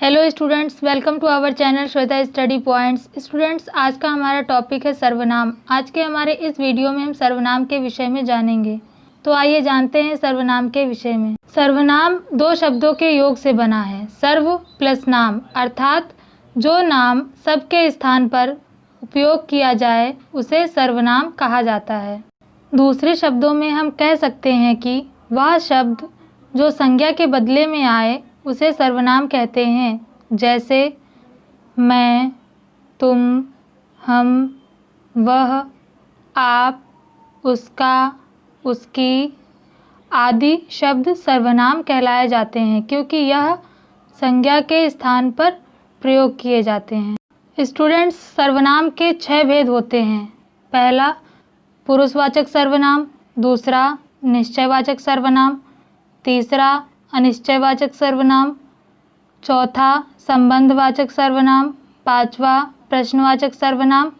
Hello students, welcome to our channel Shweta study points. Students, आज का हमारा टॉपिक है सर्वनाम। आज के हमारे इस वीडियो में हम सर्वनाम के विषय में जानेंगे। तो आइए जानते हैं सर्वनाम के विषय में। सर्वनाम दो शब्दों के योग से बना है, सर्व प्लस नाम, अर्थात जो नाम सबके स्थान पर उपयोग किया जाए उसे सर्वनाम कहा जाता है। दूसरे शब्दों में हम कह सकते हैं कि वह शब्द जो संज्ञा के बदले में आए उसे सर्वनाम कहते हैं, जैसे मैं, तुम, हम, वह, आप, उसका, उसकी आदि शब्द सर्वनाम कहलाए जाते हैं क्योंकि यह संज्ञा के स्थान पर प्रयोग किए जाते हैं। स्टूडेंट्स, सर्वनाम के 6 भेद होते हैं। पहला पुरुषवाचक सर्वनाम, दूसरा निश्चयवाचक सर्वनाम, तीसरा अनिश्चयवाचक सर्वनाम, चौथा संबंधवाचक सर्वनाम, पांचवा प्रश्नवाचक सर्वनाम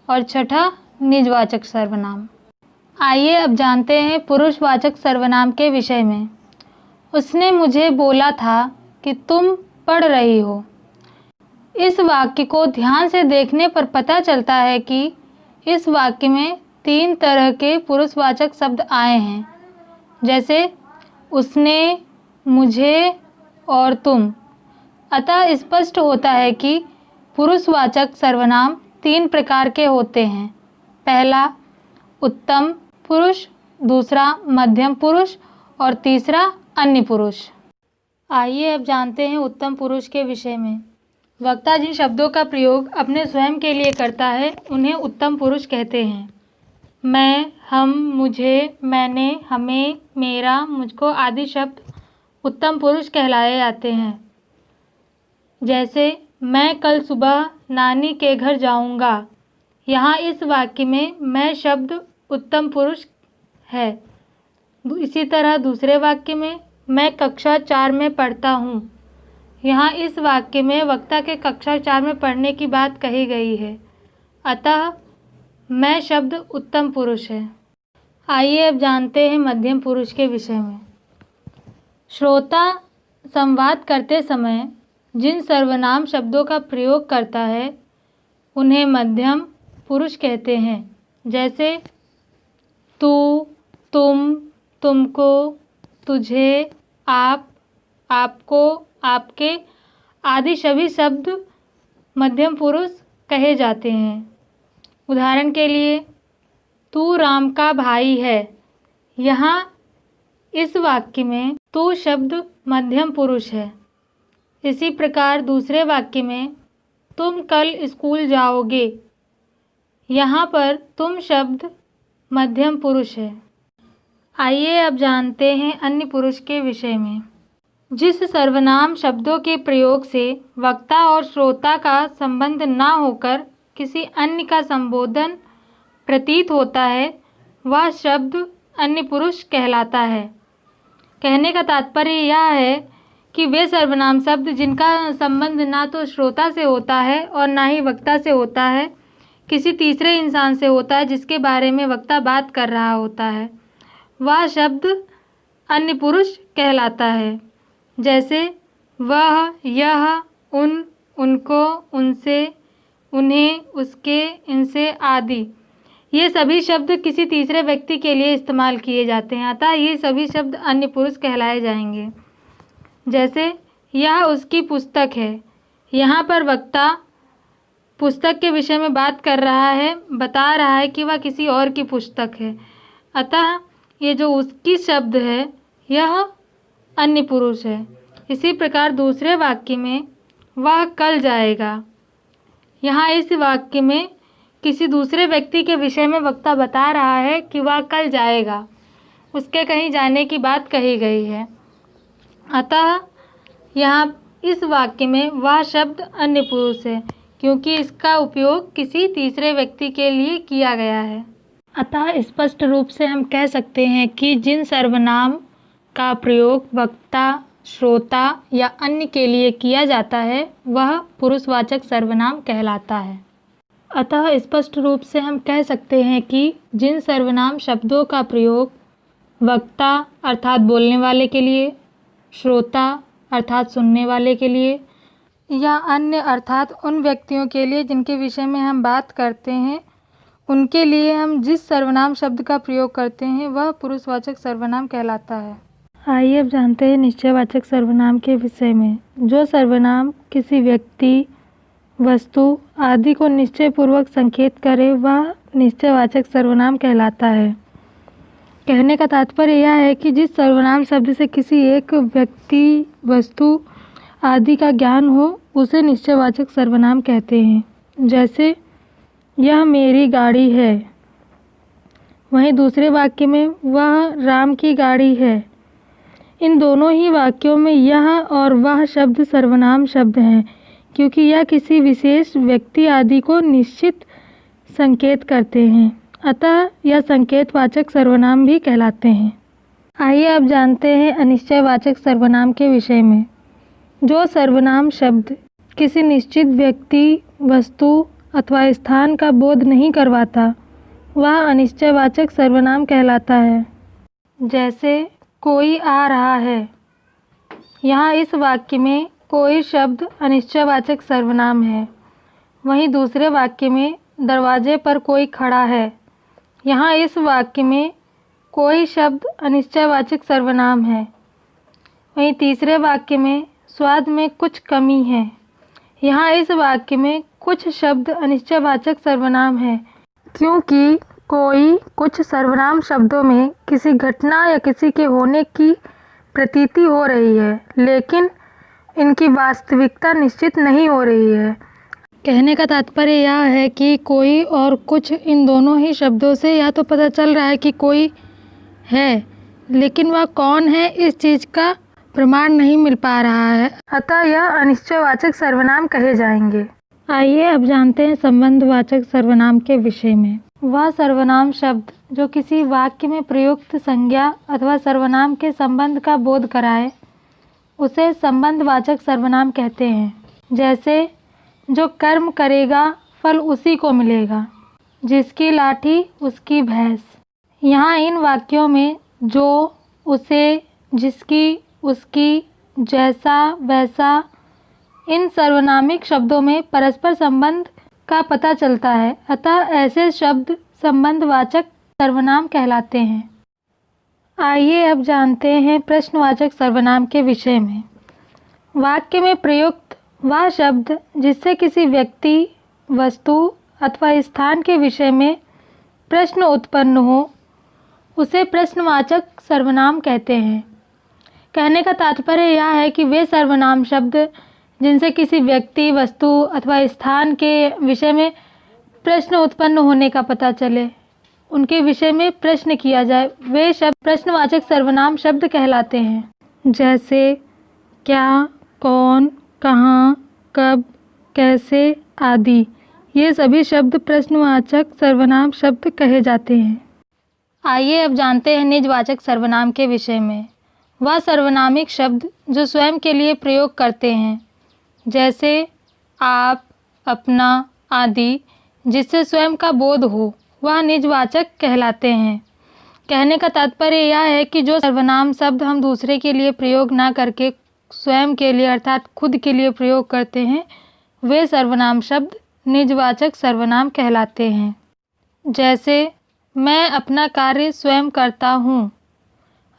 और छठा निजवाचक सर्वनाम। आइए अब जानते हैं पुरुषवाचक सर्वनाम के विषय में। उसने मुझे बोला था कि तुम पढ़ रही हो। इस वाक्य को ध्यान से देखने पर पता चलता है कि इस वाक्य में 3 तरह के पुरुषवाचक शब्द आए हैं, जैसे उसने, मुझे और तुम। अतः स्पष्ट होता है कि पुरुषवाचक सर्वनाम 3 प्रकार के होते हैं। पहला उत्तम पुरुष, दूसरा मध्यम पुरुष और तीसरा अन्य पुरुष। आइए अब जानते हैं उत्तम पुरुष के विषय में। वक्ता जिन शब्दों का प्रयोग अपने स्वयं के लिए करता है उन्हें उत्तम पुरुष कहते हैं। मैं, हम, मुझे, मैंने, हमें, मेरा, मुझको आदि शब्द उत्तम पुरुष कहलाए जाते हैं। जैसे मैं कल सुबह नानी के घर जाऊंगा। यहाँ इस वाक्य में मैं शब्द उत्तम पुरुष है। इसी तरह दूसरे वाक्य में मैं कक्षा 4 में पढ़ता हूँ। यहाँ इस वाक्य में वक्ता के कक्षा 4 में पढ़ने की बात कही गई है, अतः मैं शब्द उत्तम पुरुष है। आइए अब जानते हैं मध्यम पुरुष के विषय में। श्रोता संवाद करते समय जिन सर्वनाम शब्दों का प्रयोग करता है उन्हें मध्यम पुरुष कहते हैं, जैसे तू, तुम, तुमको, तुझे, आप, आपको, आपके आदि सभी शब्द मध्यम पुरुष कहे जाते हैं। उदाहरण के लिए, तू राम का भाई है। यहाँ इस वाक्य में तू शब्द मध्यम पुरुष है। इसी प्रकार दूसरे वाक्य में तुम कल स्कूल जाओगे। यहाँ पर तुम शब्द मध्यम पुरुष है। आइए अब जानते हैं अन्य पुरुष के विषय में। जिस सर्वनाम शब्दों के प्रयोग से वक्ता और श्रोता का संबंध न होकर किसी अन्य का संबोधन प्रतीत होता है वह शब्द अन्य पुरुष कहलाता है। कहने का तात्पर्य यह है कि वे सर्वनाम शब्द जिनका संबंध ना तो श्रोता से होता है और ना ही वक्ता से होता है, किसी तीसरे इंसान से होता है जिसके बारे में वक्ता बात कर रहा होता है, वह शब्द अन्य पुरुष कहलाता है। जैसे वह, यह, उन, उनको, उनसे, उन्हें, उसके, इनसे आदि। ये सभी शब्द किसी तीसरे व्यक्ति के लिए इस्तेमाल किए जाते हैं, अतः ये सभी शब्द अन्य पुरुष कहलाए जाएंगे। जैसे यह उसकी पुस्तक है। यहाँ पर वक्ता पुस्तक के विषय में बात कर रहा है, बता रहा है कि वह किसी और की पुस्तक है, अतः ये जो उसकी शब्द है यह अन्य पुरुष है। इसी प्रकार दूसरे वाक्य में वह कल जाएगा। यहाँ इस वाक्य में किसी दूसरे व्यक्ति के विषय में वक्ता बता रहा है कि वह कल जाएगा, उसके कहीं जाने की बात कही गई है, अतः यहाँ इस वाक्य में वह शब्द अन्य पुरुष है क्योंकि इसका उपयोग किसी तीसरे व्यक्ति के लिए किया गया है। अतः स्पष्ट रूप से हम कह सकते हैं कि जिन सर्वनाम का प्रयोग वक्ता, श्रोता या अन्य के लिए किया जाता है वह पुरुषवाचक सर्वनाम कहलाता है। अतः स्पष्ट रूप से हम कह सकते हैं कि जिन सर्वनाम शब्दों का प्रयोग वक्ता अर्थात बोलने वाले के लिए, श्रोता अर्थात सुनने वाले के लिए या अन्य अर्थात उन व्यक्तियों के लिए जिनके विषय में हम बात करते हैं, उनके लिए हम जिस सर्वनाम शब्द का प्रयोग करते हैं वह पुरुषवाचक सर्वनाम कहलाता है। आइए अब जानते हैं निश्चयवाचक सर्वनाम के विषय में। जो सर्वनाम किसी व्यक्ति, वस्तु आदि को निश्चयपूर्वक संकेत करे वह निश्चयवाचक सर्वनाम कहलाता है। कहने का तात्पर्य यह है कि जिस सर्वनाम शब्द से किसी एक व्यक्ति, वस्तु आदि का ज्ञान हो उसे निश्चयवाचक सर्वनाम कहते हैं। जैसे यह मेरी गाड़ी है, वहीं दूसरे वाक्य में वह राम की गाड़ी है। इन दोनों ही वाक्यों में यह और वह शब्द सर्वनाम शब्द हैं, क्योंकि यह किसी विशेष व्यक्ति आदि को निश्चित संकेत करते हैं, अतः यह संकेतवाचक सर्वनाम भी कहलाते हैं। आइए अब जानते हैं अनिश्चयवाचक सर्वनाम के विषय में। जो सर्वनाम शब्द किसी निश्चित व्यक्ति, वस्तु अथवा स्थान का बोध नहीं करवाता वह अनिश्चयवाचक सर्वनाम कहलाता है। जैसे कोई आ रहा है, यहाँ इस वाक्य में कोई शब्द अनिश्चयवाचक सर्वनाम है। वहीं दूसरे वाक्य में दरवाजे पर कोई खड़ा है, यहाँ इस वाक्य में कोई शब्द अनिश्चयवाचक सर्वनाम है। वहीं तीसरे वाक्य में स्वाद में कुछ कमी है, यहाँ इस वाक्य में कुछ शब्द अनिश्चयवाचक सर्वनाम है, क्योंकि कोई कुछ सर्वनाम शब्दों में किसी घटना या किसी के होने की प्रतीति हो रही है, लेकिन इनकी वास्तविकता निश्चित नहीं हो रही है। कहने का तात्पर्य यह है कि कोई और कुछ इन दोनों ही शब्दों से या तो पता चल रहा है कि कोई है, लेकिन वह कौन है इस चीज़ का प्रमाण नहीं मिल पा रहा है, अतः यह अनिश्चयवाचक सर्वनाम कहे जाएंगे। आइए अब जानते हैं संबंधवाचक सर्वनाम के विषय में। वह सर्वनाम शब्द जो किसी वाक्य में प्रयुक्त संज्ञा अथवा सर्वनाम के संबंध का बोध कराए उसे संबंधवाचक सर्वनाम कहते हैं। जैसे जो कर्म करेगा फल उसी को मिलेगा, जिसकी लाठी उसकी भैंस। यहाँ इन वाक्यों में जो, उसे, जिसकी, उसकी, जैसा, वैसा इन सर्वनामिक शब्दों में परस्पर संबंध का पता चलता है, अतः ऐसे शब्द संबंधवाचक सर्वनाम कहलाते हैं। आइए अब जानते हैं प्रश्नवाचक सर्वनाम के विषय में। वाक्य में प्रयुक्त वह शब्द जिससे किसी व्यक्ति, वस्तु अथवा स्थान के विषय में प्रश्न उत्पन्न हो उसे प्रश्नवाचक सर्वनाम कहते हैं। कहने का तात्पर्य यह है कि वे सर्वनाम शब्द जिनसे किसी व्यक्ति, वस्तु अथवा स्थान के विषय में प्रश्न उत्पन्न होने का पता चले, उनके विषय में प्रश्न किया जाए, वे शब्द प्रश्नवाचक सर्वनाम शब्द कहलाते हैं। जैसे क्या, कौन, कहाँ, कब, कैसे आदि ये सभी शब्द प्रश्नवाचक सर्वनाम शब्द कहे जाते हैं। आइए अब जानते हैं निजवाचक सर्वनाम के विषय में। वह सर्वनामिक शब्द जो स्वयं के लिए प्रयोग करते हैं, जैसे आप, अपना आदि, जिससे स्वयं का बोध हो वह निजवाचक कहलाते हैं। कहने का तात्पर्य यह है कि जो सर्वनाम शब्द हम दूसरे के लिए प्रयोग ना करके स्वयं के लिए अर्थात खुद के लिए प्रयोग करते हैं वे सर्वनाम शब्द निजवाचक सर्वनाम कहलाते हैं। जैसे मैं अपना कार्य स्वयं करता हूँ,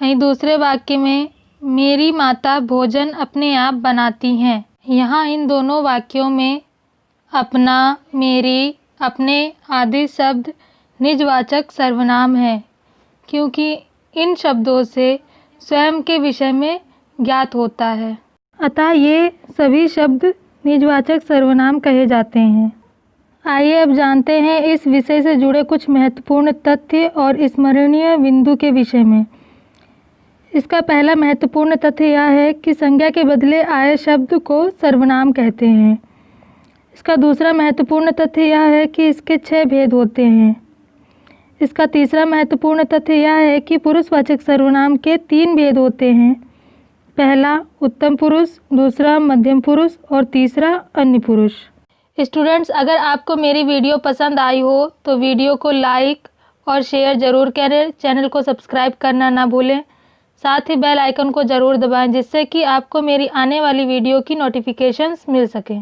वहीं दूसरे वाक्य में मेरी माता भोजन अपने आप बनाती हैं। यहाँ इन दोनों वाक्यों में अपना, मेरी, अपने आदि शब्द निजवाचक सर्वनाम है, क्योंकि इन शब्दों से स्वयं के विषय में ज्ञात होता है, अतः ये सभी शब्द निजवाचक सर्वनाम कहे जाते हैं। आइए अब जानते हैं इस विषय से जुड़े कुछ महत्वपूर्ण तथ्य और स्मरणीय बिंदु के विषय में। इसका पहला महत्वपूर्ण तथ्य यह है कि संज्ञा के बदले आए शब्द को सर्वनाम कहते हैं। इसका दूसरा महत्वपूर्ण तथ्य यह है कि इसके 6 भेद होते हैं। इसका तीसरा महत्वपूर्ण तथ्य यह है कि पुरुषवाचक सर्वनाम के 3 भेद होते हैं। पहला उत्तम पुरुष, दूसरा मध्यम पुरुष और तीसरा अन्य पुरुष। स्टूडेंट्स, अगर आपको मेरी वीडियो पसंद आई हो तो वीडियो को लाइक और शेयर ज़रूर करें। चैनल को सब्सक्राइब करना ना भूलें। साथ ही बेल आइकन को ज़रूर दबाएं जिससे कि आपको मेरी आने वाली वीडियो की नोटिफिकेशंस मिल सके।